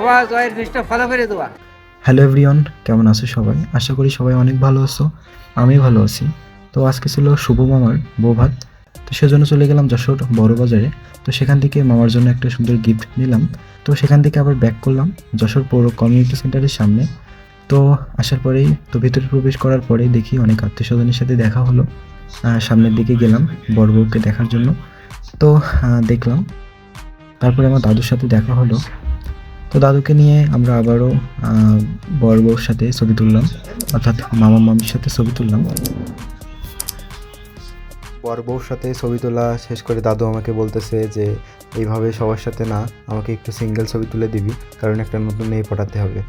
বাবা জয়ের পেজটা ফলো করে দেবা। হ্যালো এভরিওয়ান, কেমন আছো সবাই? আশা করি সবাই অনেক ভালো আছো। আমি ভালো আছি। তো আজকে ছিল শুভ মামার বৌভাত। তো সেজন্য চলে গেলাম যশোর বড় বাজারে। তো সেখান থেকে মামার জন্য একটা সুন্দর গিফট নিলাম। তো সেখান থেকে আবার ব্যাক করলাম যশোর পৌর কমিউনিটি সেন্টারের সামনে। তো আসার পরেই ভিতরে প্রবেশ করার পরেই দেখি অনেক আত্মীয় স্বজনের সাথে দেখা হলো। সামনের দিকে গেলাম বড় বউকে দেখার জন্য। তো দেখলাম। তারপরে আমার দাদুর সাথে দেখা হলো। তো দাদুকে নিয়ে আমরা আবারও বড় বউর সাথে ছবি তুললাম, অর্থাৎ মামা মামির সাথে ছবি তুললাম। বড় বউর সাথে ছবি তোলা শেষ করে দাদু আমাকে বলতেছে যে এইভাবে সবার সাথে না, আমাকে একটু সিঙ্গেল ছবি তুলে দিবি, কারণ একটা নতুন মেয়ে পটাতে হবে।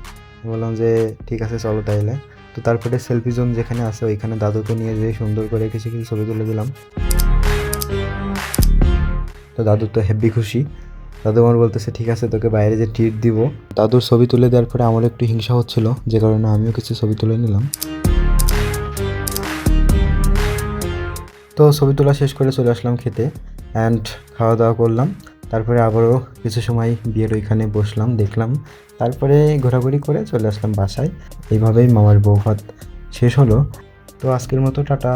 বললাম যে ঠিক আছে চলো তাইলে। তো তারপরে সেলফি জোন যেখানে আছে ওইখানে দাদুকে নিয়ে যেয়ে সুন্দর করে কিছু কিছু ছবি তুলে দিলাম। তো দাদু তো হেব্বি খুশি। দাদু আমার বলতেছে ঠিক আছে তোকে বাইরে যে ট্রিট দিব। দাদুর ছবি তুলে দেওয়ার পরে আমার একটু হিংসা হচ্ছিল, যে কারণে আমিও কিছু ছবি তুলে নিলাম। তো ছবি তোলা শেষ করে চলে আসলাম খেতে, অ্যান্ড খাওয়া দাওয়া করলাম। তারপরে আবারও কিছু সময় বিয়ের ওইখানে বসলাম, দেখলাম। তারপরে ঘোরাঘুরি করে চলে আসলাম বাসায়। এইভাবেই মামার বৌভাত শেষ হলো। তো আজকের মতো টাটা।